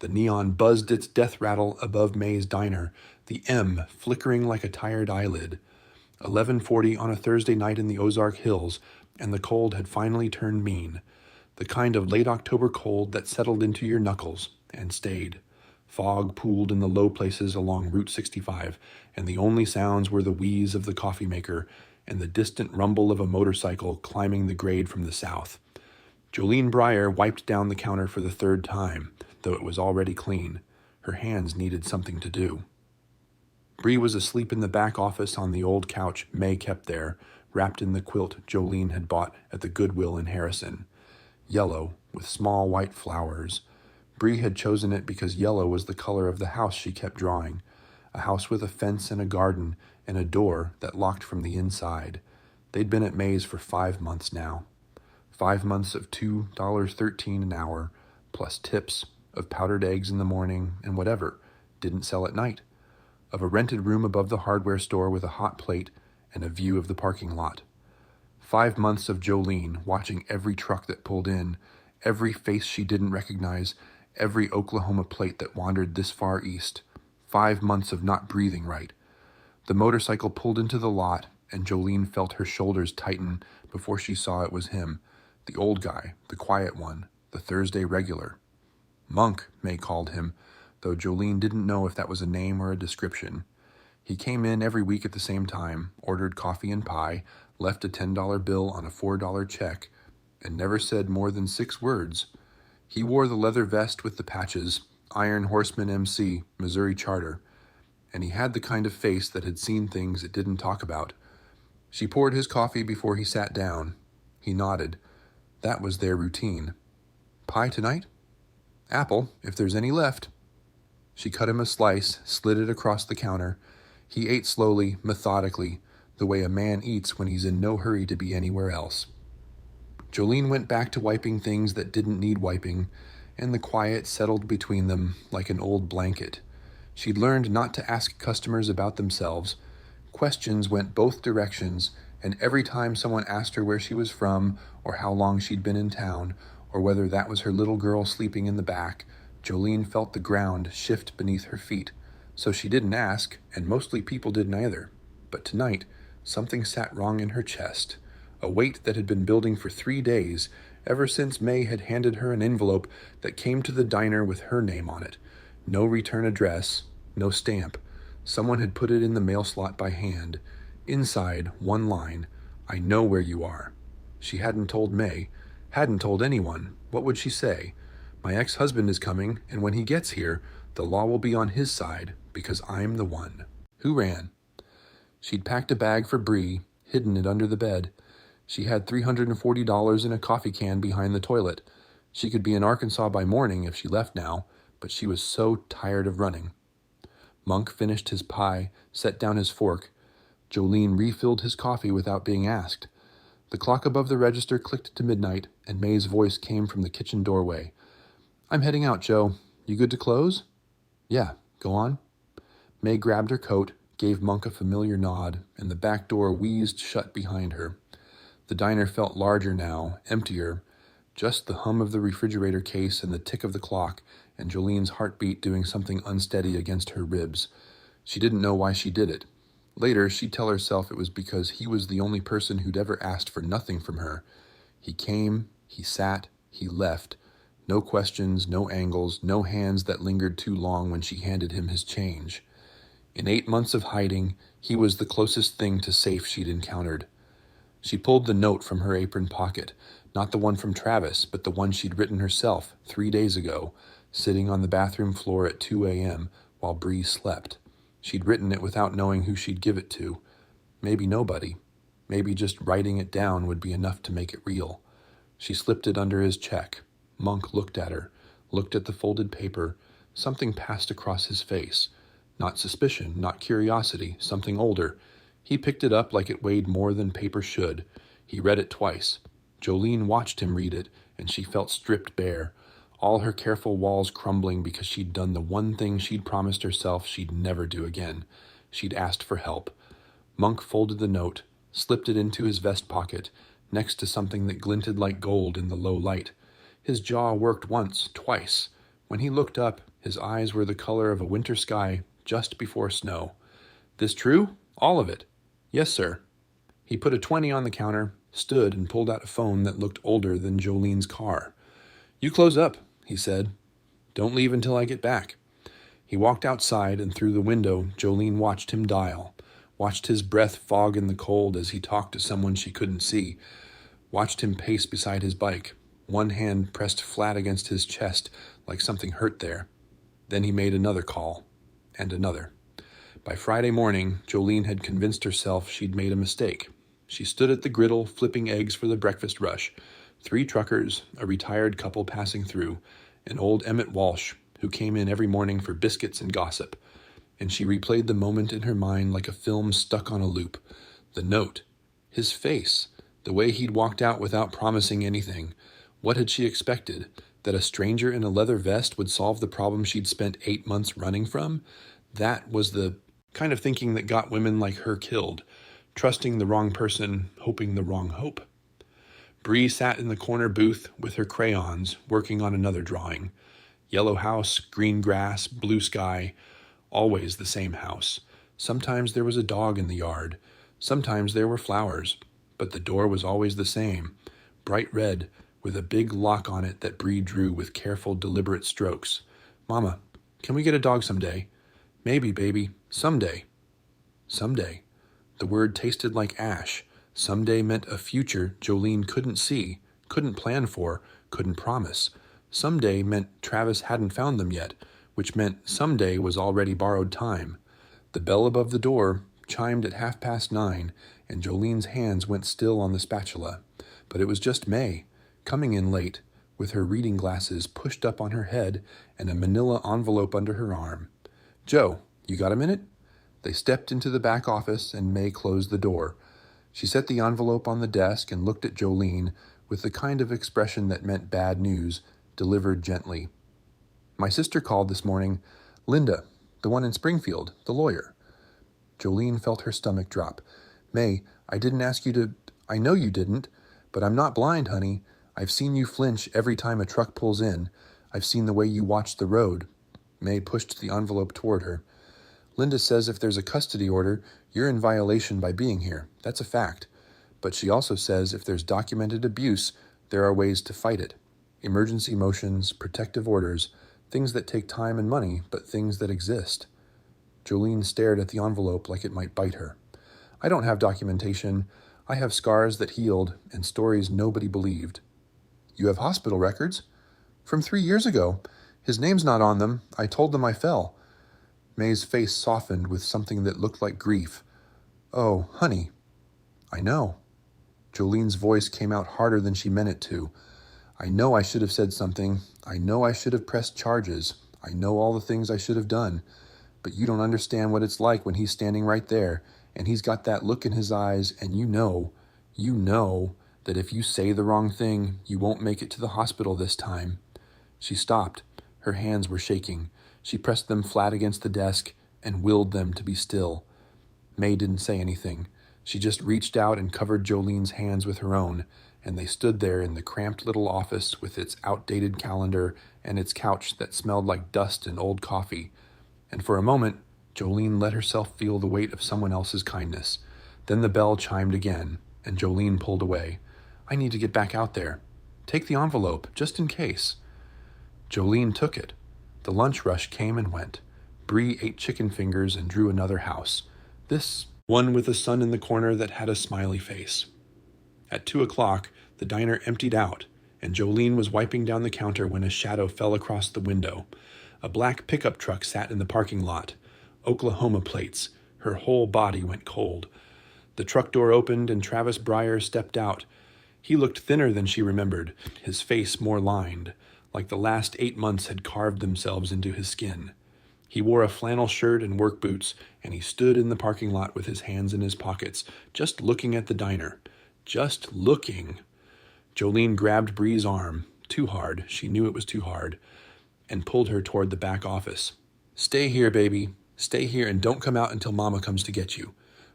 The neon buzzed its death rattle above May's diner, the M flickering like a tired eyelid. 11:40 on a Thursday night in the Ozark Hills, and the cold had finally turned mean. The kind of late October cold that settled into your knuckles and stayed. Fog pooled in the low places along Route 65, and the only sounds were the wheeze of the coffee maker and the distant rumble of a motorcycle climbing the grade from the south. Jolene Breyer wiped down the counter for the third time, though it was already clean. Her hands needed something to do. Bree was asleep in the back office on the old couch May kept there, wrapped in the quilt Jolene had bought at the Goodwill in Harrison. Yellow, with small white flowers. Bree had chosen it because yellow was the color of the house she kept drawing, a house with a fence and a garden and a door that locked from the inside. They'd been at May's for 5 months now. 5 months of $2.13 an hour, plus tips, of powdered eggs in the morning and whatever, didn't sell at night, of a rented room above the hardware store with a hot plate and a view of the parking lot. 5 months of Jolene watching every truck that pulled in, every face she didn't recognize, every Oklahoma plate that wandered this far east. 5 months of not breathing right. The motorcycle pulled into the lot, and Jolene felt her shoulders tighten before she saw it was him, the old guy, the quiet one, the Thursday regular. Monk, May called him, though Jolene didn't know if that was a name or a description. He came in every week at the same time, ordered coffee and pie, left a $10 bill on a $4 check, and never said more than 6 words. He wore the leather vest with the patches, Iron Horseman MC, Missouri Charter, and he had the kind of face that had seen things it didn't talk about. She poured his coffee before he sat down. He nodded. That was their routine. Pie tonight? Apple, if there's any left. She cut him a slice, slid it across the counter. He ate slowly, methodically, the way a man eats when he's in no hurry to be anywhere else. Jolene went back to wiping things that didn't need wiping, and the quiet settled between them like an old blanket. She'd learned not to ask customers about themselves. Questions went both directions, and every time someone asked her where she was from, or how long she'd been in town, or whether that was her little girl sleeping in the back, Jolene felt the ground shift beneath her feet. So she didn't ask, and mostly people didn't either. But tonight, something sat wrong in her chest, a weight that had been building for 3 days, ever since May had handed her an envelope that came to the diner with her name on it. No return address, no stamp. Someone had put it in the mail slot by hand. Inside, one line, I know where you are. She hadn't told May, hadn't told anyone. What would she say? My ex-husband is coming, and when he gets here, the law will be on his side, because I'm the one. Who ran? She'd packed a bag for Bree, hidden it under the bed. She had $340 in a coffee can behind the toilet. She could be in Arkansas by morning if she left now, but she was so tired of running. Monk finished his pie, set down his fork. Jolene refilled his coffee without being asked. The clock above the register clicked to midnight, and May's voice came from the kitchen doorway. I'm heading out, Joe. You good to close? Yeah, go on. May grabbed her coat, gave Monk a familiar nod, and the back door wheezed shut behind her. The diner felt larger now, emptier, just the hum of the refrigerator case and the tick of the clock, and Jolene's heartbeat doing something unsteady against her ribs. She didn't know why she did it. Later, she'd tell herself it was because he was the only person who'd ever asked for nothing from her. He came, he sat, he left. No questions, no angles, no hands that lingered too long when she handed him his change. In 8 months of hiding, he was the closest thing to safe she'd encountered. She pulled the note from her apron pocket, not the one from Travis, but the one she'd written herself 3 days ago, sitting on the bathroom floor at 2 a.m. while Bree slept. She'd written it without knowing who she'd give it to. Maybe nobody. Maybe just writing it down would be enough to make it real. She slipped it under his check. Monk looked at her, looked at the folded paper. Something passed across his face. Not suspicion, not curiosity, something older. He picked it up like it weighed more than paper should. He read it twice. Jolene watched him read it, and she felt stripped bare, all her careful walls crumbling because she'd done the one thing she'd promised herself she'd never do again. She'd asked for help. Monk folded the note, slipped it into his vest pocket, next to something that glinted like gold in the low light. His jaw worked once, twice. When he looked up, His eyes were the color of a winter sky just before snow. "This true? All of it?" "Yes, sir." He put a 20 on the counter, stood, and pulled out a phone that looked older than Jolene's car. "You close up," he said. "Don't leave until I get back." He walked outside, and through the window, Jolene watched him dial, watched his breath fog in the cold as he talked to someone she couldn't see, watched him pace beside his bike, one hand pressed flat against his chest like something hurt there. Then he made another call, and another. By Friday morning, Jolene had convinced herself she'd made a mistake. She stood at the griddle flipping eggs for the breakfast rush. 3 truckers, a retired couple passing through, and old Emmett Walsh, who came in every morning for biscuits and gossip. And she replayed the moment in her mind like a film stuck on a loop. The note, his face, the way he'd walked out without promising anything. What had she expected? That a stranger in a leather vest would solve the problem she'd spent 8 months running from? That was the kind of thinking that got women like her killed. Trusting the wrong person, hoping the wrong hope. Bree sat in the corner booth with her crayons, working on another drawing. Yellow house, green grass, blue sky. Always the same house. Sometimes there was a dog in the yard. Sometimes there were flowers. But the door was always the same. Bright red, with a big lock on it that Bree drew with careful, deliberate strokes. "Mama, can we get a dog someday?" "Maybe, baby. Someday." Someday. The word tasted like ash. Someday meant a future Jolene couldn't see, couldn't plan for, couldn't promise. Someday meant Travis hadn't found them yet, which meant someday was already borrowed time. The bell above the door chimed at 9:30, and Jolene's hands went still on the spatula. But it was just May, coming in late, with her reading glasses pushed up on her head and a manila envelope under her arm. "Joe, you got a minute?" They stepped into the back office, and May closed the door. She set the envelope on the desk and looked at Jolene with the kind of expression that meant bad news, delivered gently. "My sister called this morning. Linda, the one in Springfield, the lawyer." Jolene felt her stomach drop. "May, I didn't ask you to... I know you didn't, but I'm not blind, honey. I've seen you flinch every time a truck pulls in. I've seen the way you watch the road." May pushed the envelope toward her. "Linda says if there's a custody order, you're in violation by being here. That's a fact. But she also says if there's documented abuse, there are ways to fight it. Emergency motions, protective orders, things that take time and money, but things that exist." Jolene stared at the envelope like it might bite her. "I don't have documentation. I have scars that healed and stories nobody believed." "You have hospital records?" "From 3 years ago. His name's not on them. I told them I fell." May's face softened with something that looked like grief. "Oh, honey." "I know." Jolene's voice came out harder than she meant it to. "I know I should have said something. I know I should have pressed charges. I know all the things I should have done. But you don't understand what it's like when he's standing right there, and he's got that look in his eyes, and you know that if you say the wrong thing, you won't make it to the hospital this time." She stopped. Her hands were shaking. She pressed them flat against the desk and willed them to be still. May didn't say anything. She just reached out and covered Jolene's hands with her own, and they stood there in the cramped little office with its outdated calendar and its couch that smelled like dust and old coffee. And for a moment, Jolene let herself feel the weight of someone else's kindness. Then the bell chimed again, and Jolene pulled away. "I need to get back out there. Take the envelope, just in case." Jolene took it. The lunch rush came and went. Bree ate chicken fingers and drew another house. This one with a sun in the corner that had a smiley face. At 2:00, the diner emptied out, and Jolene was wiping down the counter when a shadow fell across the window. A black pickup truck sat in the parking lot. Oklahoma plates. Her whole body went cold. The truck door opened, and Travis Breyer stepped out. He looked thinner than she remembered, his face more lined, like the last 8 months had carved themselves into his skin. He wore a flannel shirt and work boots, and he stood in the parking lot with his hands in his pockets, just looking at the diner. Just looking. Jolene grabbed Bree's arm, too hard, she knew it was too hard, and pulled her toward the back office. "Stay here, baby. Stay here and don't come out until Mama comes to get you.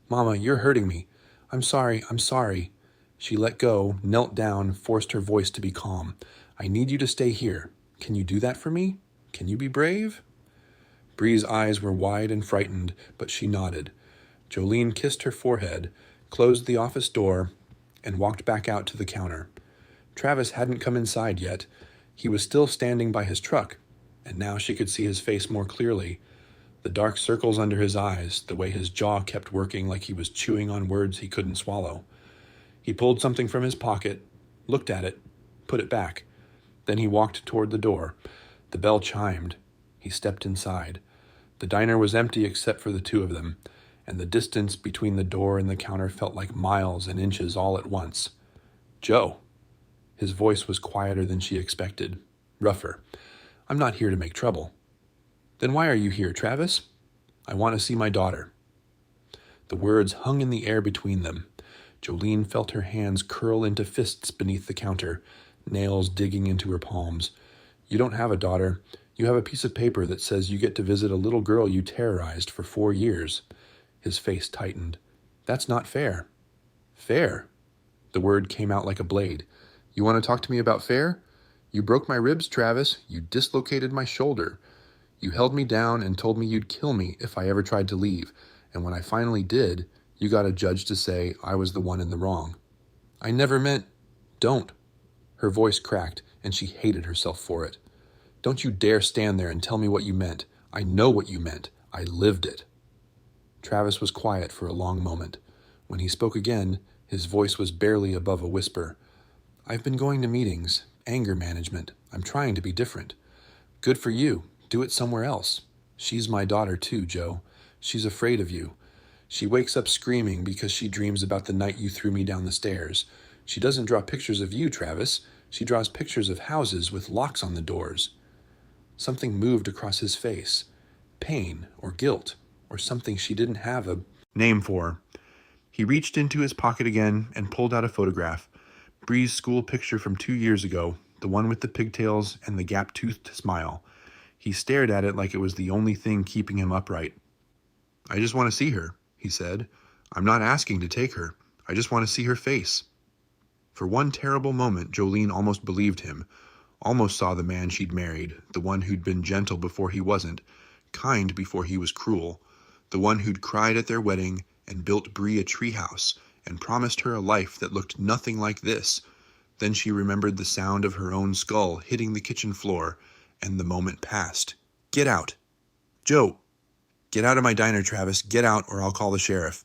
Mama, you're hurting me. I'm sorry. She let go, knelt down, forced her voice to be calm. "I need you to stay here. Can you do that for me?" Can you be brave?" Bree's eyes were wide and frightened, but she nodded. Jolene kissed her forehead, closed the office door, and walked back out to the counter. Travis hadn't come inside yet. He was still standing by his truck, and now she could see his face more clearly. The dark circles under his eyes, the way his jaw kept working like he was chewing on words he couldn't swallow. He pulled something from his pocket, looked at it, put it back. Then he walked toward the door. The bell chimed. He stepped inside. The diner was empty except for the two of them, and the distance between the door and the counter felt like miles and inches all at once. "Joe." His voice was quieter than she expected, rougher. "I'm not here to make trouble." "Then why are you here, Travis?" "I want to see my daughter." The words hung in the air between them. Jolene felt her hands curl into fists beneath the counter, nails digging into her palms. "You don't have a daughter. You have a piece of paper that says you get to visit a little girl you terrorized for 4 years. His face tightened. "That's not fair." "Fair?" The word came out like a blade. "You want to talk to me about fair? You broke my ribs, Travis. You dislocated my shoulder. You held me down and told me you'd kill me if I ever tried to leave, and when I finally did, you got a judge to say I was the one in the wrong." "I never meant—" "Don't." Her voice cracked, and she hated herself for it. "Don't you dare stand there and tell me what you meant. I know what you meant. I lived it." Travis was quiet for a long moment. When he spoke again, his voice was barely above a whisper. "I've been going to meetings, anger management. I'm trying to be different." "Good for you. Do it somewhere else. She's my daughter too, Joe. She's afraid of you. She wakes up screaming because she dreams about the night you threw me down the stairs. She doesn't draw pictures of you, Travis. She draws pictures of houses with locks on the doors." Something moved across his face. Pain or guilt or something she didn't have a name for. He reached into his pocket again and pulled out a photograph. Bree's school picture from 2 years ago, the one with the pigtails and the gap-toothed smile. He stared at it like it was the only thing keeping him upright. "I just want to see her," he said. "I'm not asking to take her. I just want to see her face." For one terrible moment, Jolene almost believed him, almost saw the man she'd married, the one who'd been gentle before he wasn't, kind before he was cruel, the one who'd cried at their wedding and built Bree a treehouse and promised her a life that looked nothing like this. Then she remembered the sound of her own skull hitting the kitchen floor, and the moment passed. "Get out!" "Joe!" "Get out of my diner, Travis. Get out, or I'll call the sheriff."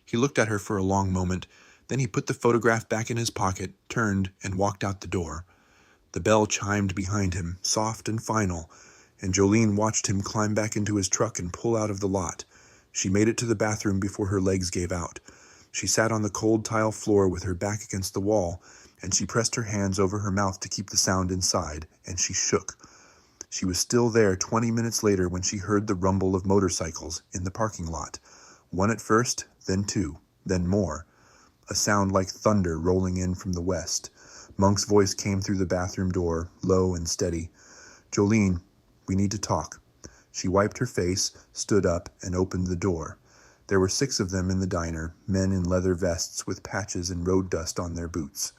He looked at her for a long moment. Then he put the photograph back in his pocket, turned, and walked out the door. The bell chimed behind him, soft and final, and Jolene watched him climb back into his truck and pull out of the lot. She made it to the bathroom before her legs gave out. She sat on the cold tile floor with her back against the wall, and she pressed her hands over her mouth to keep the sound inside, and she shook. She was still there 20 minutes later when she heard the rumble of motorcycles in the parking lot. One at first, then two, then more. A sound like thunder rolling in from the west. Monk's voice came through the bathroom door, low and steady. "Jolene, we need to talk." She wiped her face, stood up, and opened the door. There were 6 of them in the diner, men in leather vests with patches and road dust on their boots.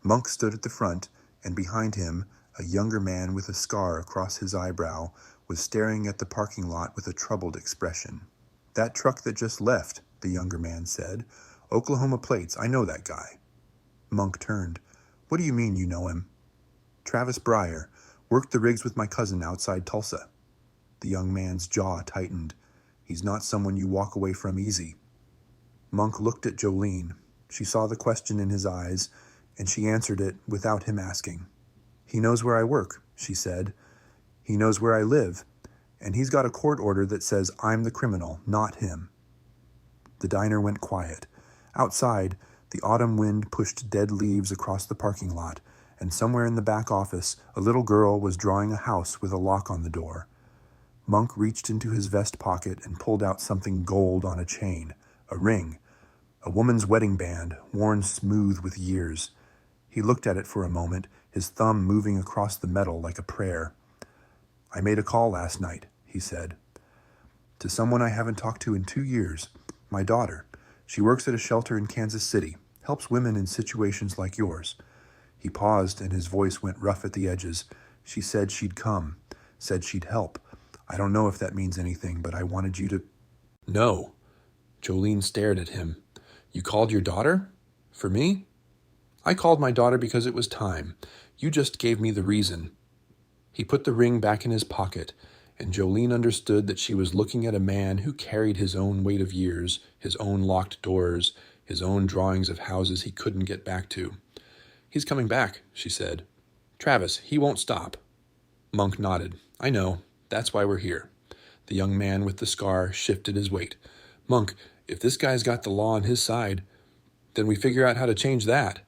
Monk stood at the front, and behind him, a younger man with a scar across his eyebrow was staring at the parking lot with a troubled expression. "That truck that just left," the younger man said. "Oklahoma plates, I know that guy." Monk turned. "What do you mean you know him?" "Travis Breyer. Worked the rigs with my cousin outside Tulsa." The young man's jaw tightened. "He's not someone you walk away from easy." Monk looked at Jolene. She saw the question in his eyes, and she answered it without him asking. "He knows where I work," she said. "He knows where I live, and he's got a court order that says I'm the criminal, not him." The diner went quiet. Outside, the autumn wind pushed dead leaves across the parking lot, and somewhere in the back office, a little girl was drawing a house with a lock on the door. Monk reached into his vest pocket and pulled out something gold on a chain, a ring, a woman's wedding band, worn smooth with years. He looked at it for a moment, his thumb moving across the metal like a prayer. "I made a call last night," he said. "To someone I haven't talked to in 2 years. My daughter. She works at a shelter in Kansas City, helps women in situations like yours." He paused, and his voice went rough at the edges. "She said she'd come. said she'd help. I don't know if that means anything, but I wanted you to... No. Jolene stared at him. You called your daughter? For me? I called my daughter because it was time. You just gave me the reason. He put the ring back in his pocket, and Jolene understood that she was looking at a man who carried his own weight of years, his own locked doors, his own drawings of houses he couldn't get back to. He's coming back, she said. Travis, he won't stop. Monk nodded. I know. That's why we're here. The young man with the scar shifted his weight. Monk, if this guy's got the law on his side, then we figure out how to change that.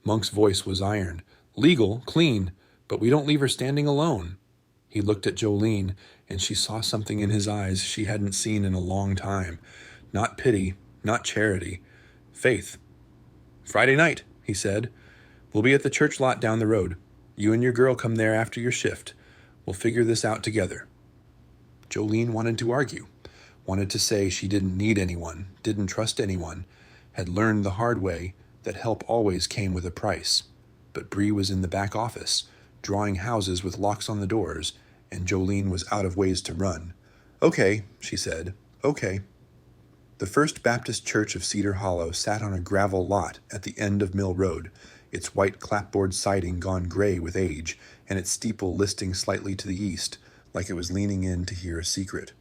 Monk's voice was iron. Legal, clean, but we don't leave her standing alone. He looked at Jolene, and she saw something in his eyes she hadn't seen in a long time. Not pity, not charity. Faith. Friday night, he said. We'll be at the church lot down the road. You and your girl come there after your shift. We'll figure this out together. Jolene wanted to argue, wanted to say she didn't need anyone, didn't trust anyone, had learned the hard way that help always came with a price. But Bree was in the back office, drawing houses with locks on the doors, and Jolene was out of ways to run. Okay, she said. Okay. The First Baptist Church of Cedar Hollow sat on a gravel lot at the end of Mill Road, its white clapboard siding gone gray with age, and its steeple listing slightly to the east, like it was leaning in to hear a secret.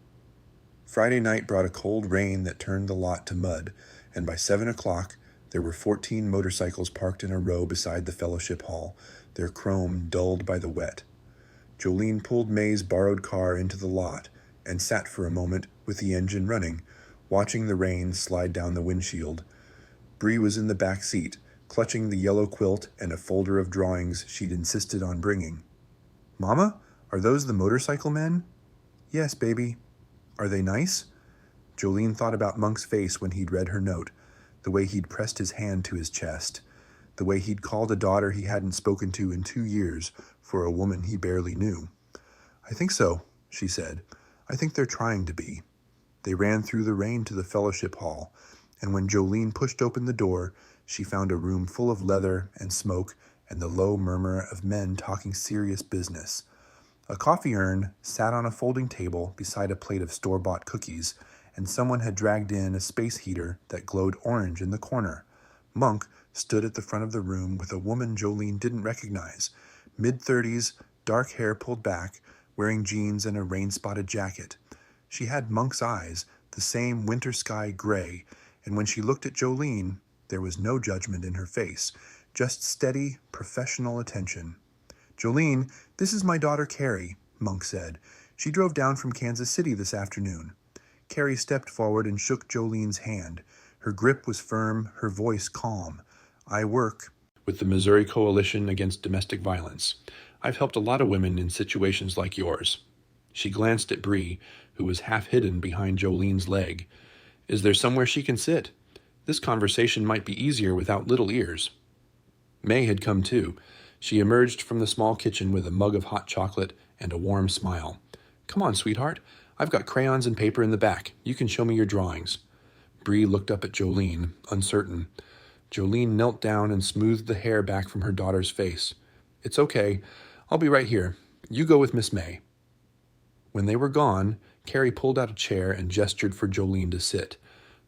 Friday night brought a cold rain that turned the lot to mud, and by 7 o'clock there were 14 motorcycles parked in a row beside the fellowship hall, their chrome dulled by the wet. Jolene pulled May's borrowed car into the lot and sat for a moment with the engine running, watching the rain slide down the windshield. Bree was in the back seat, clutching the yellow quilt and a folder of drawings she'd insisted on bringing. Mama, are those the motorcycle men? Yes, baby. Are they nice? Jolene thought about Monk's face when he'd read her note, the way he'd pressed his hand to his chest, the way he'd called a daughter he hadn't spoken to in 2 years for a woman he barely knew. I think so, she said. I think they're trying to be. They ran through the rain to the fellowship hall, and when Jolene pushed open the door, she found a room full of leather and smoke and the low murmur of men talking serious business. A coffee urn sat on a folding table beside a plate of store-bought cookies, and someone had dragged in a space heater that glowed orange in the corner. Monk stood at the front of the room with a woman Jolene didn't recognize, mid-30s, dark hair pulled back, wearing jeans and a rain-spotted jacket. She had Monk's eyes, the same winter sky gray, and when she looked at Jolene, there was no judgment in her face, just steady, professional attention. Jolene, this is my daughter Carrie, Monk said. She drove down from Kansas City this afternoon. Carrie stepped forward and shook Jolene's hand. Her grip was firm, her voice calm. I work with the Missouri Coalition Against Domestic Violence. I've helped a lot of women in situations like yours. She glanced at Bree, who was half hidden behind Jolene's leg. Is there somewhere she can sit? This conversation might be easier without little ears. May had come too. She emerged from the small kitchen with a mug of hot chocolate and a warm smile. Come on, sweetheart. I've got crayons and paper in the back. You can show me your drawings. Bree looked up at Jolene, uncertain. Jolene knelt down and smoothed the hair back from her daughter's face. It's okay. I'll be right here. You go with Miss May. When they were gone, Carrie pulled out a chair and gestured for Jolene to sit.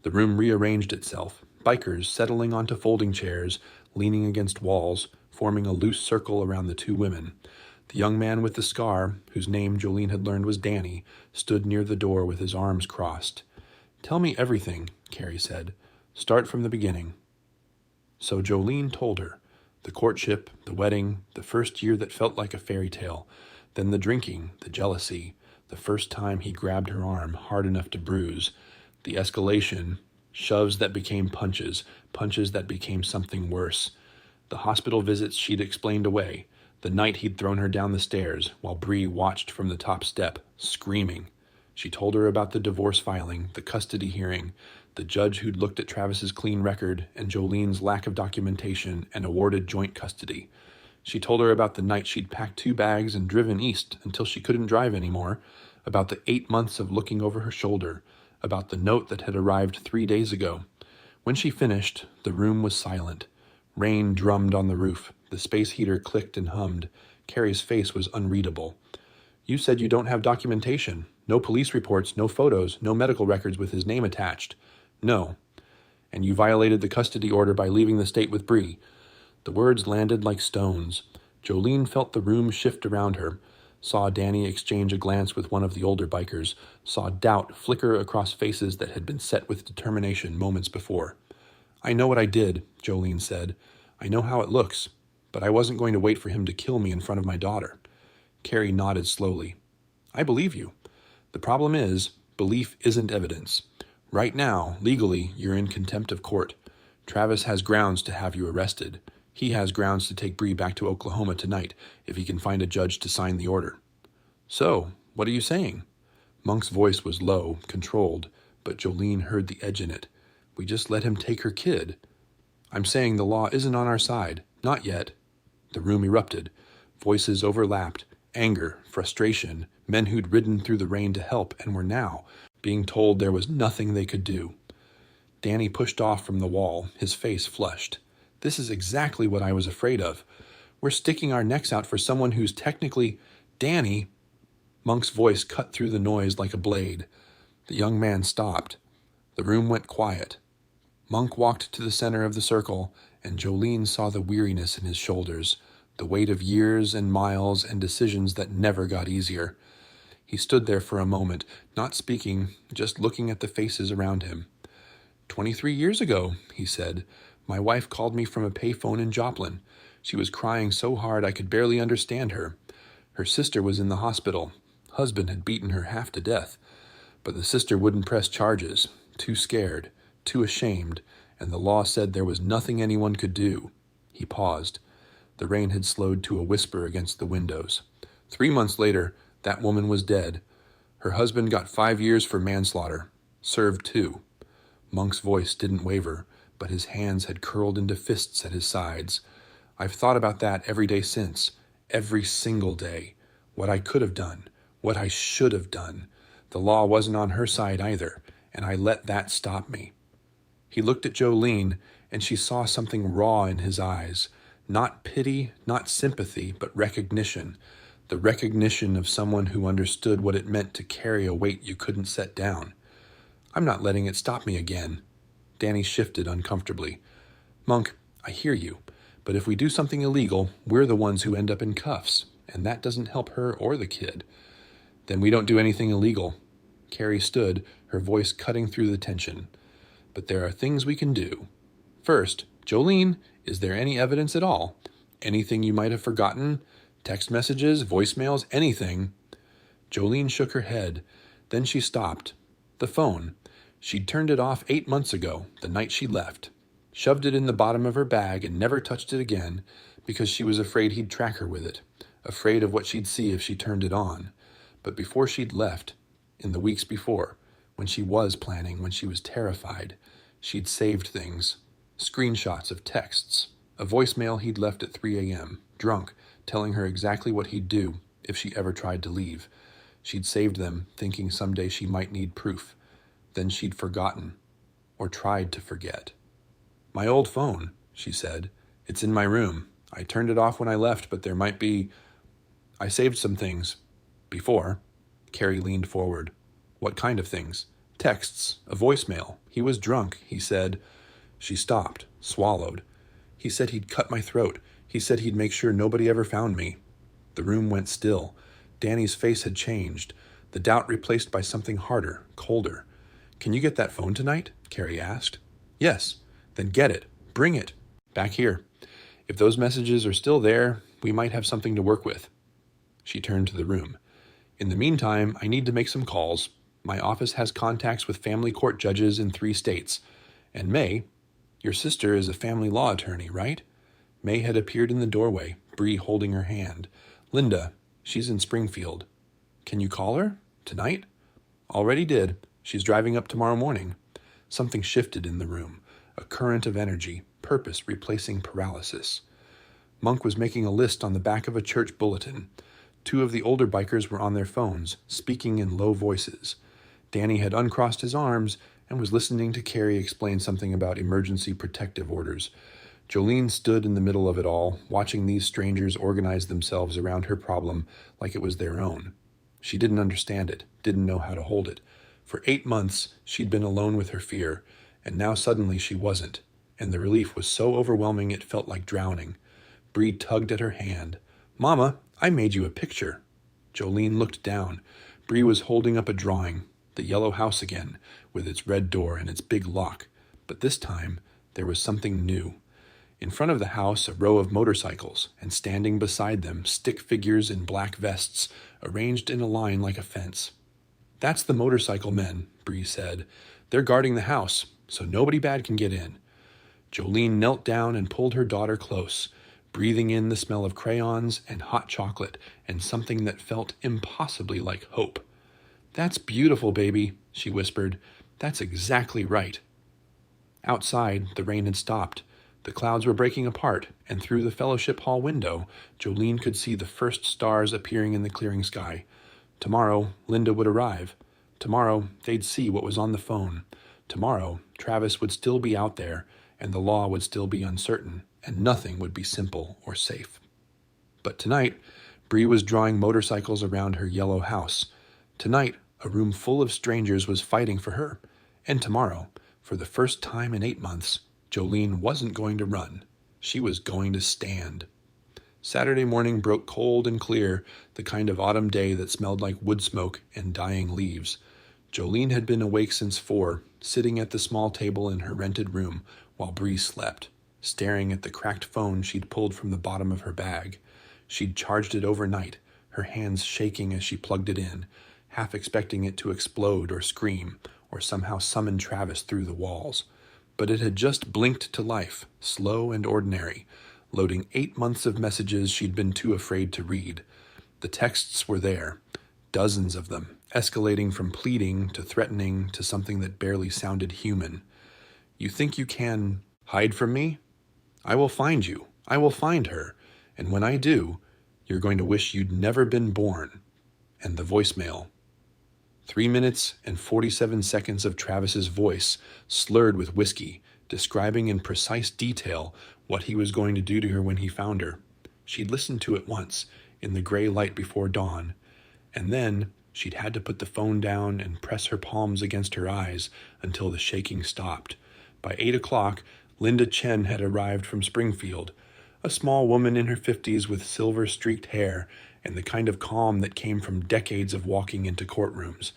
The room rearranged itself, bikers settling onto folding chairs, leaning against walls, forming a loose circle around the two women. The young man with the scar, whose name Jolene had learned was Danny, stood near the door with his arms crossed. Tell me everything, Carrie said. Start from the beginning. So Jolene told her. The courtship, the wedding, the first year that felt like a fairy tale, then the drinking, the jealousy, the first time he grabbed her arm hard enough to bruise, the escalation, shoves that became punches, punches that became something worse, the hospital visits she'd explained away, the night he'd thrown her down the stairs while Bree watched from the top step, screaming. She told her about the divorce filing, the custody hearing, the judge who'd looked at Travis's clean record and Jolene's lack of documentation and awarded joint custody. She told her about the night she'd packed 2 bags and driven east until she couldn't drive anymore, about the 8 months of looking over her shoulder, about the note that had arrived 3 days ago. When she finished, the room was silent. Rain drummed on the roof. The space heater clicked and hummed. Carrie's face was unreadable. You said you don't have documentation. No police reports, no photos, no medical records with his name attached. No. And you violated the custody order by leaving the state with Bree. The words landed like stones. Jolene felt the room shift around her, saw Danny exchange a glance with one of the older bikers, saw doubt flicker across faces that had been set with determination moments before. I know what I did, Jolene said. I know how it looks, but I wasn't going to wait for him to kill me in front of my daughter. Carrie nodded slowly. I believe you. The problem is, belief isn't evidence. Right now, legally, you're in contempt of court. Travis has grounds to have you arrested. He has grounds to take Bree back to Oklahoma tonight if he can find a judge to sign the order. So, what are you saying? Monk's voice was low, controlled, but Jolene heard the edge in it. We just let him take her kid. I'm saying the law isn't on our side. Not yet. The room erupted. Voices overlapped. Anger, frustration, men who'd ridden through the rain to help and were now being told there was nothing they could do. Danny pushed off from the wall, his face flushed. This is exactly what I was afraid of. We're sticking our necks out for someone who's technically... Danny! Monk's voice cut through the noise like a blade. The young man stopped. The room went quiet. Monk walked to the center of the circle, and Jolene saw the weariness in his shoulders, the weight of years and miles and decisions that never got easier. He stood there for a moment, not speaking, just looking at the faces around him. 23 years ago, he said, my wife called me from a payphone in Joplin. She was crying so hard I could barely understand her. Her sister was in the hospital. Husband had beaten her half to death. But the sister wouldn't press charges, too scared, too ashamed, and the law said there was nothing anyone could do. He paused. The rain had slowed to a whisper against the windows. 3 months later, that woman was dead. Her husband got 5 years for manslaughter. Served 2. Monk's voice didn't waver, but his hands had curled into fists at his sides. I've thought about that every day since. Every single day. What I could have done. What I should have done. The law wasn't on her side either, and I let that stop me. He looked at Jolene, and she saw something raw in his eyes. Not pity, not sympathy, but recognition. The recognition of someone who understood what it meant to carry a weight you couldn't set down. I'm not letting it stop me again. Danny shifted uncomfortably. Monk, I hear you, but if we do something illegal, we're the ones who end up in cuffs, and that doesn't help her or the kid. Then we don't do anything illegal. Carrie stood, her voice cutting through the tension. But there are things we can do. First, Jolene, is there any evidence at all? Anything you might have forgotten? Text messages, voicemails, anything? Jolene shook her head. Then she stopped. The phone. She'd turned it off 8 months ago, the night she left. Shoved it in the bottom of her bag and never touched it again because she was afraid he'd track her with it, afraid of what she'd see if she turned it on. But before she'd left, in the weeks before, when she was planning, when she was terrified, she'd saved things. Screenshots of texts. A voicemail he'd left at 3 a.m., drunk, telling her exactly what he'd do if she ever tried to leave. She'd saved them, thinking someday she might need proof. Then she'd forgotten, or tried to forget. My old phone, she said. It's in my room. I turned it off when I left, but there might be... I saved some things. Before. Carrie leaned forward. What kind of things? Texts, a voicemail. He was drunk, he said. She stopped, swallowed. He said he'd cut my throat. He said he'd make sure nobody ever found me. The room went still. Danny's face had changed, the doubt replaced by something harder, colder. Can you get that phone tonight? Carrie asked. Yes. Then get it. Bring it. Back here. If those messages are still there, we might have something to work with. She turned to the room. In the meantime, I need to make some calls. My office has contacts with family court judges in 3 states. And May, your sister is a family law attorney, right? May had appeared in the doorway, Bree holding her hand. Linda, she's in Springfield. Can you call her? Tonight? Already did. She's driving up tomorrow morning. Something shifted in the room. A current of energy, purpose replacing paralysis. Monk was making a list on the back of a church bulletin. 2 of the older bikers were on their phones, speaking in low voices. Danny had uncrossed his arms and was listening to Carrie explain something about emergency protective orders. Jolene stood in the middle of it all, watching these strangers organize themselves around her problem like it was their own. She didn't understand it, didn't know how to hold it. For 8 months, she'd been alone with her fear, and now suddenly she wasn't, and the relief was so overwhelming it felt like drowning. Bree tugged at her hand. "Mama, I made you a picture." Jolene looked down. Bree was holding up a drawing, the yellow house again, with its red door and its big lock. But this time, there was something new. In front of the house, a row of motorcycles, and standing beside them, stick figures in black vests, arranged in a line like a fence. "That's the motorcycle men," Bree said. "They're guarding the house, so nobody bad can get in." Jolene knelt down and pulled her daughter close, breathing in the smell of crayons and hot chocolate and something that felt impossibly like hope. "That's beautiful, baby," she whispered. "That's exactly right." Outside, the rain had stopped. The clouds were breaking apart, and through the fellowship hall window, Jolene could see the first stars appearing in the clearing sky. Tomorrow, Linda would arrive. Tomorrow, they'd see what was on the phone. Tomorrow, Travis would still be out there, and the law would still be uncertain, and nothing would be simple or safe. But tonight, Bree was drawing motorcycles around her yellow house. Tonight, a room full of strangers was fighting for her. And tomorrow, for the first time in 8 months, Jolene wasn't going to run. She was going to stand. Saturday morning broke cold and clear, the kind of autumn day that smelled like wood smoke and dying leaves. Jolene had been awake since 4, sitting at the small table in her rented room while Bree slept, staring at the cracked phone she'd pulled from the bottom of her bag. She'd charged it overnight, her hands shaking as she plugged it in, half expecting it to explode or scream, or somehow summon Travis through the walls. But it had just blinked to life, slow and ordinary, loading 8 months of messages she'd been too afraid to read. The texts were there, dozens of them, escalating from pleading to threatening to something that barely sounded human. "You think you can hide from me? I will find you. I will find her. And when I do, you're going to wish you'd never been born." And the voicemail. 3 minutes and 47 seconds of Travis's voice, slurred with whiskey, describing in precise detail what he was going to do to her when he found her. She'd listened to it once, in the gray light before dawn, and then she'd had to put the phone down and press her palms against her eyes until the shaking stopped. By 8 o'clock, Linda Chen had arrived from Springfield, a small woman in her 50s with silver-streaked hair and the kind of calm that came from decades of walking into courtrooms.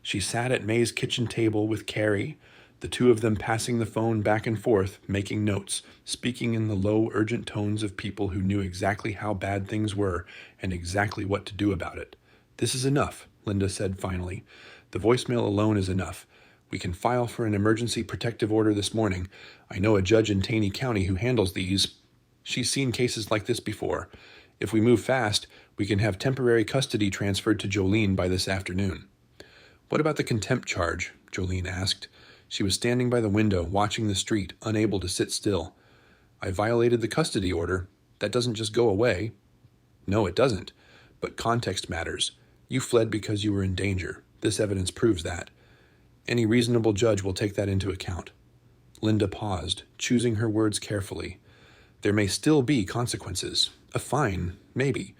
She sat at May's kitchen table with Carrie, the two of them passing the phone back and forth, making notes, speaking in the low, urgent tones of people who knew exactly how bad things were and exactly what to do about it. "This is enough," Linda said finally. "The voicemail alone is enough. We can file for an emergency protective order this morning. I know a judge in Taney County who handles these. She's seen cases like this before. If we move fast, we can have temporary custody transferred to Jolene by this afternoon." "What about the contempt charge?" Jolene asked. She was standing by the window, watching the street, unable to sit still. "I violated the custody order. That doesn't just go away." "No, it doesn't. But context matters. You fled because you were in danger. This evidence proves that. Any reasonable judge will take that into account." Linda paused, choosing her words carefully. "There may still be consequences. A fine, maybe.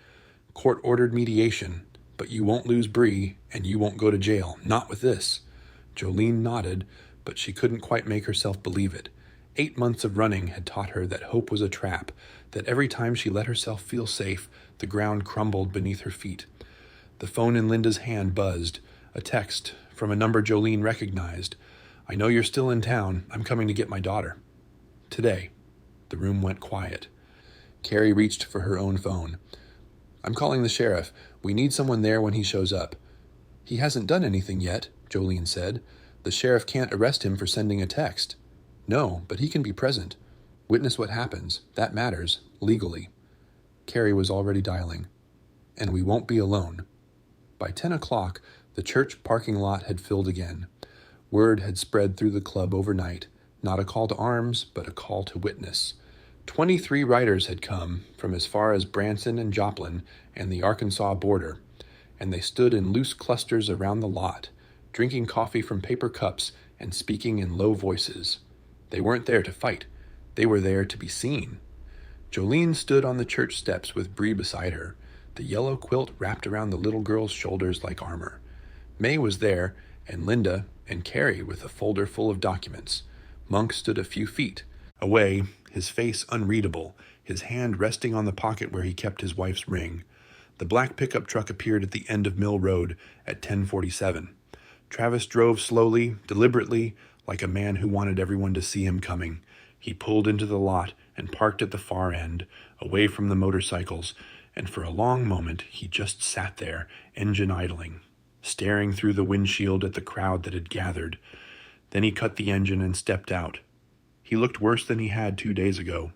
Court-ordered mediation. But you won't lose Bree, and you won't go to jail. Not with this." Jolene nodded, but she couldn't quite make herself believe it. 8 months of running had taught her that hope was a trap, that every time she let herself feel safe, the ground crumbled beneath her feet. The phone in Linda's hand buzzed. A text from a number Jolene recognized. "I know you're still in town. I'm coming to get my daughter. Today." The room went quiet. Carrie reached for her own phone. "I'm calling the sheriff. We need someone there when he shows up." "He hasn't done anything yet," Jolene said. "The sheriff can't arrest him for sending a text." "No, but he can be present. Witness what happens. That matters, legally." Carrie was already dialing. "And we won't be alone." By 10 o'clock, the church parking lot had filled again. Word had spread through the club overnight, not a call to arms, but a call to witness. 23 riders had come from as far as Branson and Joplin and the Arkansas border, and they stood in loose clusters around the lot, drinking coffee from paper cups and speaking in low voices. They weren't there to fight. They were there to be seen. Jolene stood on the church steps with Bree beside her. The yellow quilt wrapped around the little girl's shoulders like armor. May was there, and Linda, and Carrie with a folder full of documents. Monk stood a few feet away, his face unreadable, his hand resting on the pocket where he kept his wife's ring. The black pickup truck appeared at the end of Mill Road at 10:47. Travis drove slowly, deliberately, like a man who wanted everyone to see him coming. He pulled into the lot and parked at the far end, away from the motorcycles, and for a long moment he just sat there, engine idling, staring through the windshield at the crowd that had gathered. Then he cut the engine and stepped out. He looked worse than he had 2 days ago.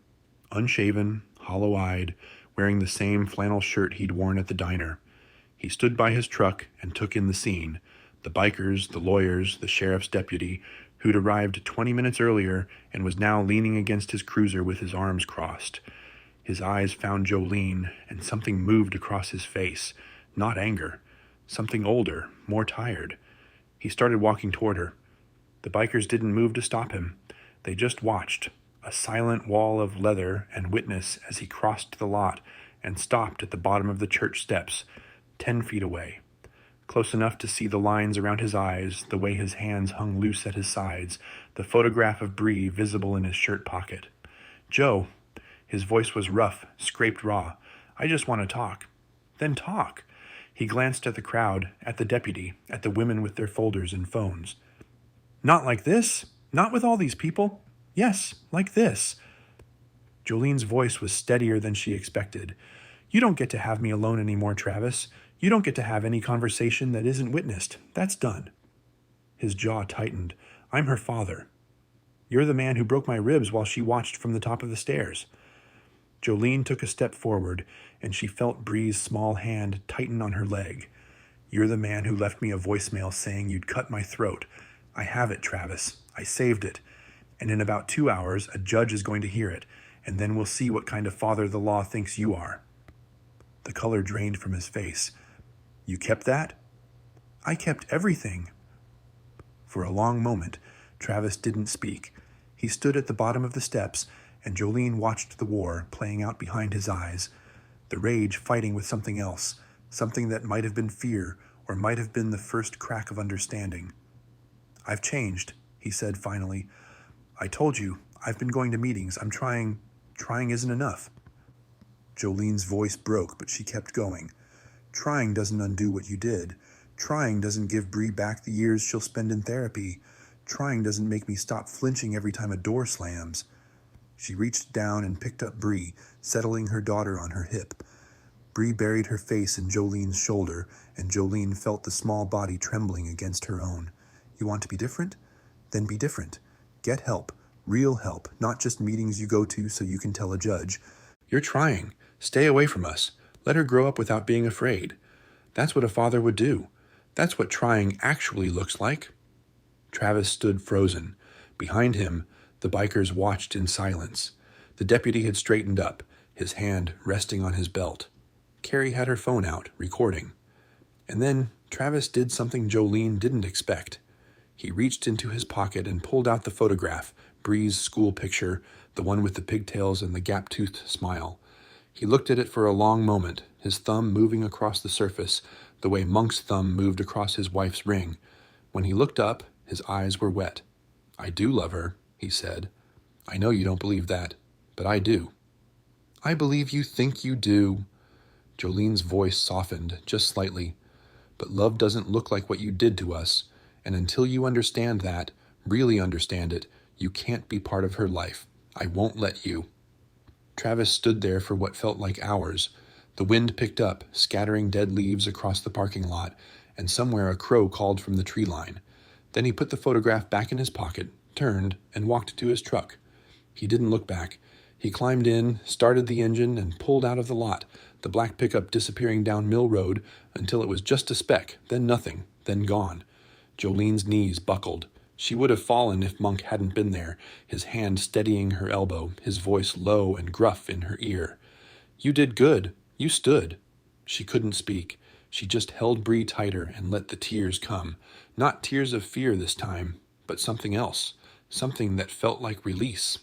Unshaven, hollow-eyed, wearing the same flannel shirt he'd worn at the diner. He stood by his truck and took in the scene. The bikers, the lawyers, the sheriff's deputy, who'd arrived 20 minutes earlier and was now leaning against his cruiser with his arms crossed. His eyes found Jolene, and something moved across his face. Not anger. Something older, more tired. He started walking toward her. The bikers didn't move to stop him. They just watched, a silent wall of leather and witness as he crossed the lot and stopped at the bottom of the church steps, 10 feet away. Close enough to see the lines around his eyes, the way his hands hung loose at his sides, the photograph of Bree visible in his shirt pocket. "Joe," his voice was rough, scraped raw. "I just want to talk." "Then talk." He glanced at the crowd, at the deputy, at the women with their folders and phones. "Not like this? Not with all these people? Yes, like this." Jolene's voice was steadier than she expected. "You don't get to have me alone anymore, Travis. You don't get to have any conversation that isn't witnessed. That's done." His jaw tightened. "I'm her father. You're the man who broke my ribs while she watched from the top of the stairs." Jolene took a step forward, and she felt Bree's small hand tighten on her leg. "You're the man who left me a voicemail saying you'd cut my throat. I have it, Travis. I saved it. And in about 2 hours, a judge is going to hear it, and then we'll see what kind of father the law thinks you are." The color drained from his face. "You kept that?" "I kept everything." For a long moment, Travis didn't speak. He stood at the bottom of the steps, and Jolene watched the war playing out behind his eyes, the rage fighting with something else, something that might have been fear or might have been the first crack of understanding. "I've changed," he said finally. "I told you, I've been going to meetings. I'm trying. Trying isn't enough." Jolene's voice broke, but she kept going. "Trying doesn't undo what you did. Trying doesn't give Bree back the years she'll spend in therapy. Trying doesn't make me stop flinching every time a door slams." She reached down and picked up Bree, settling her daughter on her hip. Bree buried her face in Jolene's shoulder, and Jolene felt the small body trembling against her own. "You want to be different? Then be different. Get help. Real help, not just meetings you go to so you can tell a judge. You're trying. Stay away from us. Let her grow up without being afraid. That's what a father would do. That's what trying actually looks like." Travis stood frozen. Behind him, the bikers watched in silence. The deputy had straightened up, his hand resting on his belt. Carrie had her phone out, recording. And then Travis did something Jolene didn't expect. He reached into his pocket and pulled out the photograph, Bree's school picture, the one with the pigtails and the gap-toothed smile. He looked at it for a long moment, his thumb moving across the surface, the way Monk's thumb moved across his wife's ring. When he looked up, his eyes were wet. "I do love her," he said. "I know you don't believe that, but I do." "I believe you think you do." Jolene's voice softened, just slightly. "But love doesn't look like what you did to us, and until you understand that, really understand it, you can't be part of her life. I won't let you." Travis stood there for what felt like hours. The wind picked up, scattering dead leaves across the parking lot, and somewhere a crow called from the tree line. Then he put the photograph back in his pocket, turned, and walked to his truck. He didn't look back. He climbed in, started the engine, and pulled out of the lot, the black pickup disappearing down Mill Road until it was just a speck, then nothing, then gone. Jolene's knees buckled. She would have fallen if Monk hadn't been there, his hand steadying her elbow, his voice low and gruff in her ear. "You did good. You stood." She couldn't speak. She just held Bree tighter and let the tears come. Not tears of fear this time, but something else, something that felt like release.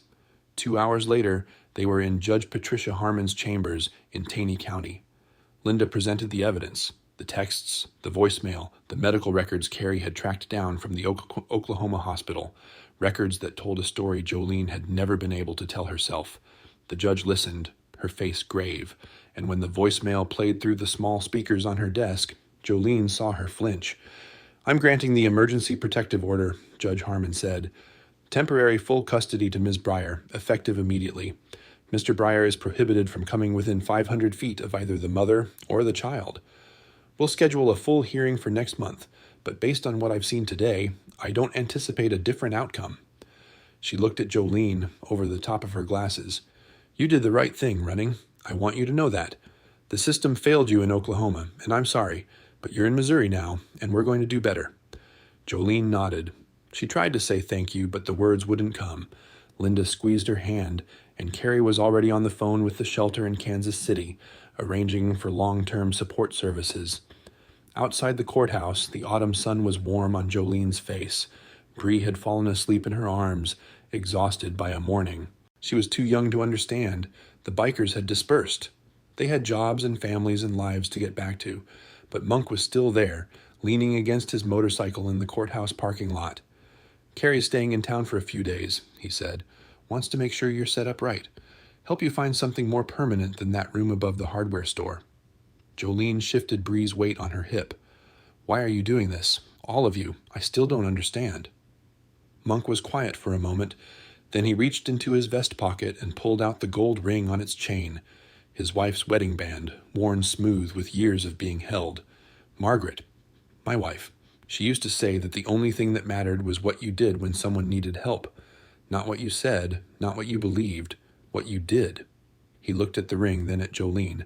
2 hours later, they were in Judge Patricia Harmon's chambers in Taney County. Linda presented the evidence, the texts, the voicemail, the medical records Carrie had tracked down from the Oklahoma hospital, records that told a story Jolene had never been able to tell herself. The judge listened, her face grave, and when the voicemail played through the small speakers on her desk, Jolene saw her flinch. "I'm granting the emergency protective order," Judge Harmon said. "Temporary full custody to Ms. Breyer, effective immediately. Mr. Breyer is prohibited from coming within 500 feet of either the mother or the child. We'll schedule a full hearing for next month, but based on what I've seen today, I don't anticipate a different outcome." She looked at Jolene over the top of her glasses. "You did the right thing, running. I want you to know that. The system failed you in Oklahoma, and I'm sorry, but you're in Missouri now, and we're going to do better." Jolene nodded. She tried to say thank you, but the words wouldn't come. Linda squeezed her hand, and Carrie was already on the phone with the shelter in Kansas City, arranging for long-term support services. Outside the courthouse, the autumn sun was warm on Jolene's face. Bree had fallen asleep in her arms, exhausted by a morning. She was too young to understand. The bikers had dispersed. They had jobs and families and lives to get back to, but Monk was still there, leaning against his motorcycle in the courthouse parking lot. "Carrie's staying in town for a few days," he said. "Wants to make sure you're set up right. Help you find something more permanent than that room above the hardware store." Jolene shifted Bree's weight on her hip. "Why are you doing this? All of you. I still don't understand." Monk was quiet for a moment. Then he reached into his vest pocket and pulled out the gold ring on its chain, his wife's wedding band, worn smooth with years of being held. "Margaret, my wife, she used to say that the only thing that mattered was what you did when someone needed help. Not what you said, not what you believed, what you did." He looked at the ring, then at Jolene.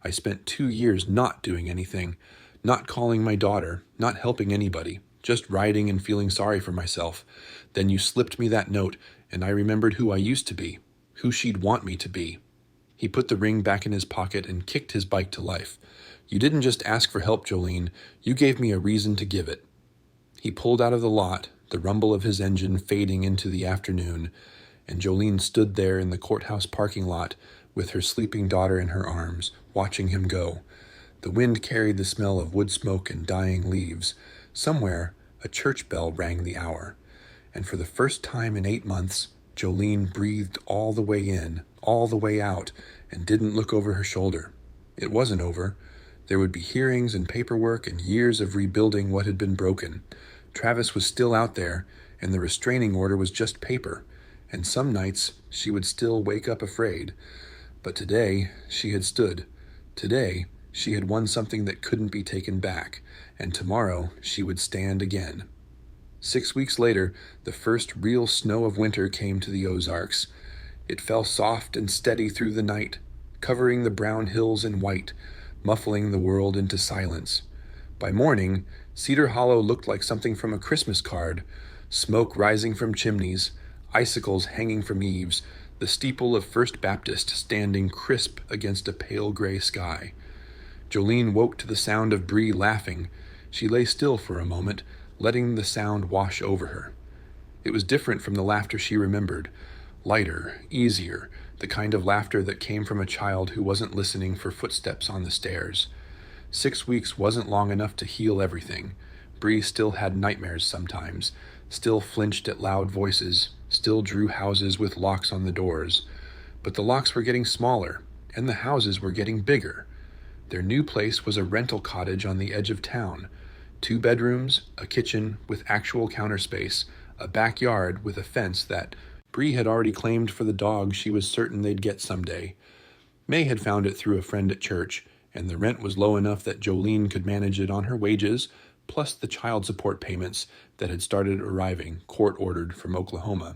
"I spent 2 years not doing anything, not calling my daughter, not helping anybody, just riding and feeling sorry for myself. Then you slipped me that note, and I remembered who I used to be, who she'd want me to be." He put the ring back in his pocket and kicked his bike to life. "You didn't just ask for help, Jolene. You gave me a reason to give it." He pulled out of the lot, the rumble of his engine fading into the afternoon, and Jolene stood there in the courthouse parking lot with her sleeping daughter in her arms, watching him go. The wind carried the smell of wood smoke and dying leaves. Somewhere, a church bell rang the hour. And for the first time in 8 months, Jolene breathed all the way in, all the way out, and didn't look over her shoulder. It wasn't over. There would be hearings and paperwork and years of rebuilding what had been broken. Travis was still out there, and the restraining order was just paper. And some nights, she would still wake up afraid. But today, she had stood. Today, she had won something that couldn't be taken back. And tomorrow, she would stand again. 6 weeks later, the first real snow of winter came to the Ozarks. It fell soft and steady through the night, covering the brown hills in white, muffling the world into silence. By morning, Cedar Hollow looked like something from a Christmas card, smoke rising from chimneys, icicles hanging from eaves, the steeple of First Baptist standing crisp against a pale gray sky. Jolene woke to the sound of Bree laughing. She lay still for a moment, letting the sound wash over her. It was different from the laughter she remembered. Lighter, easier, the kind of laughter that came from a child who wasn't listening for footsteps on the stairs. 6 weeks wasn't long enough to heal everything. Bree still had nightmares sometimes, still flinched at loud voices, still drew houses with locks on the doors. But the locks were getting smaller, and the houses were getting bigger. Their new place was a rental cottage on the edge of town. 2 bedrooms, a kitchen with actual counter space, a backyard with a fence that Bree had already claimed for the dog she was certain they'd get someday. May had found it through a friend at church, and the rent was low enough that Jolene could manage it on her wages, plus the child support payments that had started arriving, court-ordered from Oklahoma.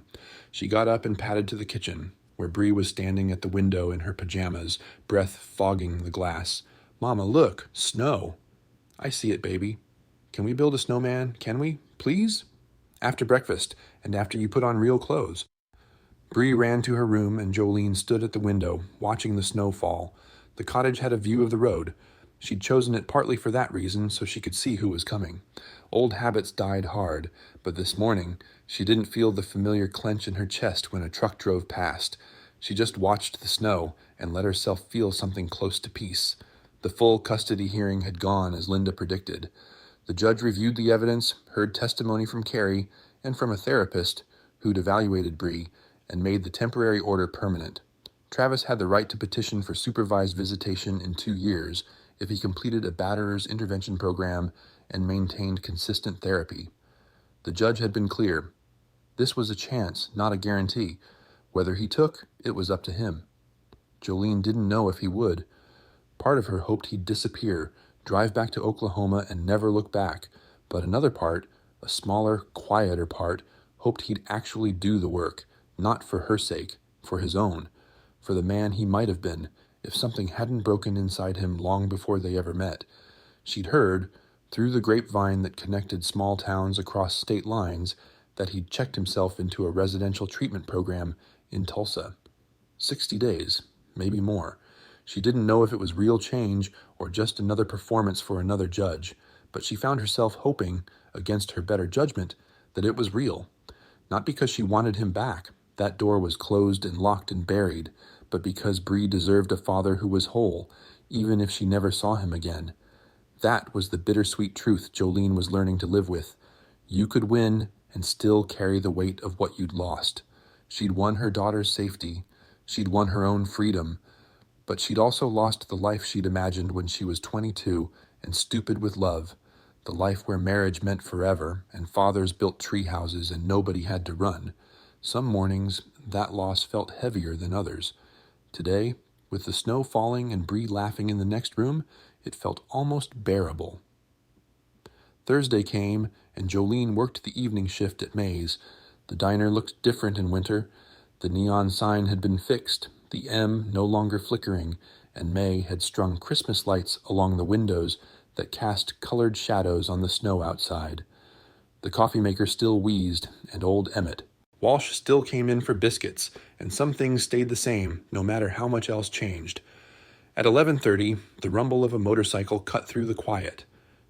She got up and padded to the kitchen, where Bree was standing at the window in her pajamas, breath fogging the glass. "Mama, look, snow." "I see it, baby." "Can we build a snowman? Can we? Please?" "After breakfast, and after you put on real clothes." Bree ran to her room, and Jolene stood at the window, watching the snow fall. The cottage had a view of the road. She'd chosen it partly for that reason, so she could see who was coming. Old habits died hard, but this morning, she didn't feel the familiar clench in her chest when a truck drove past. She just watched the snow and let herself feel something close to peace. The full custody hearing had gone as Linda predicted. The judge reviewed the evidence, heard testimony from Carrie and from a therapist who'd evaluated Bree, and made the temporary order permanent. Travis had the right to petition for supervised visitation in 2 years if he completed a batterer's intervention program and maintained consistent therapy. The judge had been clear. This was a chance, not a guarantee. Whether he took, it was up to him. Jolene didn't know if he would. Part of her hoped he'd disappear, drive back to Oklahoma and never look back. But another part, a smaller, quieter part, hoped he'd actually do the work, not for her sake, for his own, for the man he might have been if something hadn't broken inside him long before they ever met. She'd heard, through the grapevine that connected small towns across state lines, that he'd checked himself into a residential treatment program in Tulsa. 60 days, maybe more. She didn't know if it was real change or just another performance for another judge, but she found herself hoping, against her better judgment, that it was real. Not because she wanted him back, that door was closed and locked and buried, but because Bree deserved a father who was whole, even if she never saw him again. That was the bittersweet truth Jolene was learning to live with. You could win and still carry the weight of what you'd lost. She'd won her daughter's safety. She'd won her own freedom. But she'd also lost the life she'd imagined when she was 22 and stupid with love, the life where marriage meant forever and fathers built tree houses and nobody had to run. Some mornings, that loss felt heavier than others. Today, with the snow falling and Bree laughing in the next room, it felt almost bearable. Thursday came, and Jolene worked the evening shift at May's. The diner looked different in winter. The neon sign had been fixed, the M no longer flickering, and May had strung Christmas lights along the windows that cast colored shadows on the snow outside. The coffee maker still wheezed, and old Emmett. Walsh still came in for biscuits, and some things stayed the same, no matter how much else changed. At 11:30, the rumble of a motorcycle cut through the quiet.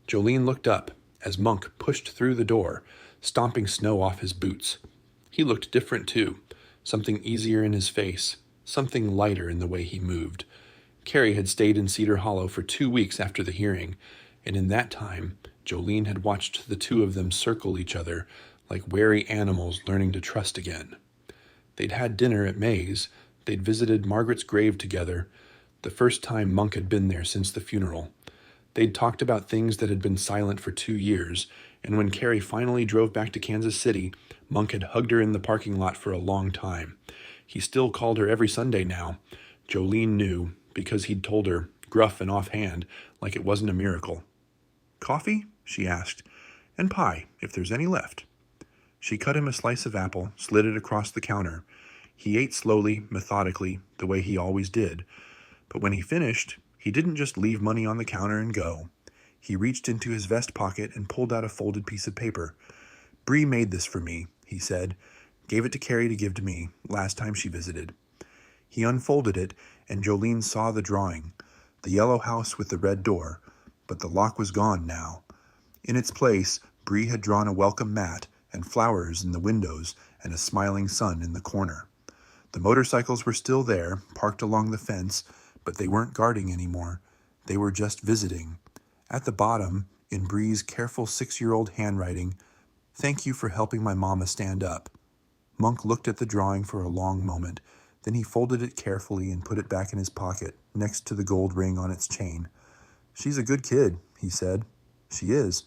Jolene looked up as Monk pushed through the door, stomping snow off his boots. He looked different too, something easier in his face, something lighter in the way he moved. Carrie had stayed in Cedar Hollow for 2 weeks after the hearing, and in that time, Jolene had watched the two of them circle each other like wary animals learning to trust again. They'd had dinner at May's. They'd visited Margaret's grave together, the first time Monk had been there since the funeral. They'd talked about things that had been silent for 2 years, and when Carrie finally drove back to Kansas City, Monk had hugged her in the parking lot for a long time. He still called her every Sunday now. Jolene knew, because he'd told her, gruff and offhand, like it wasn't a miracle. "Coffee?" she asked. "And pie, if there's any left." She cut him a slice of apple, slid it across the counter. He ate slowly, methodically, the way he always did. But when he finished, he didn't just leave money on the counter and go. He reached into his vest pocket and pulled out a folded piece of paper. "Bree made this for me," he said. "Gave it to Carrie to give to me, last time she visited." He unfolded it, and Jolene saw the drawing, the yellow house with the red door, but the lock was gone now. In its place, Bree had drawn a welcome mat and flowers in the windows and a smiling sun in the corner. The motorcycles were still there, parked along the fence, but they weren't guarding anymore. They were just visiting. At the bottom, in Bree's careful 6-year-old handwriting, "Thank you for helping my mama stand up." Monk looked at the drawing for a long moment. Then he folded it carefully and put it back in his pocket, next to the gold ring on its chain. "She's a good kid," he said. "She is."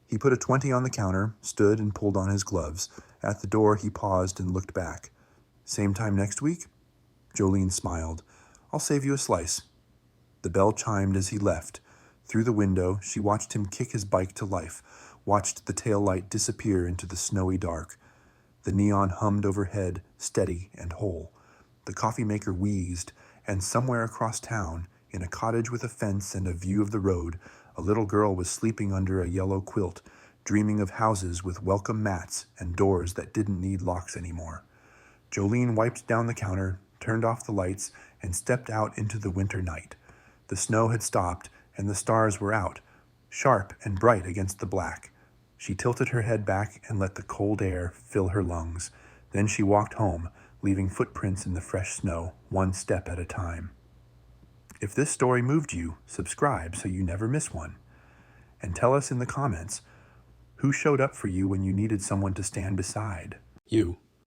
He put a 20 on the counter, stood and pulled on his gloves. At the door, he paused and looked back. "Same time next week?" Jolene smiled. "I'll save you a slice." The bell chimed as he left. Through the window, she watched him kick his bike to life, watched the tail light disappear into the snowy dark. The neon hummed overhead, steady and whole. The coffee maker wheezed, and somewhere across town, in a cottage with a fence and a view of the road, a little girl was sleeping under a yellow quilt, dreaming of houses with welcome mats and doors that didn't need locks anymore. Jolene wiped down the counter, turned off the lights, and stepped out into the winter night. The snow had stopped, and the stars were out, sharp and bright against the black. She tilted her head back and let the cold air fill her lungs. Then she walked home, leaving footprints in the fresh snow, one step at a time. If this story moved you, subscribe so you never miss one. And tell us in the comments who showed up for you when you needed someone to stand beside you.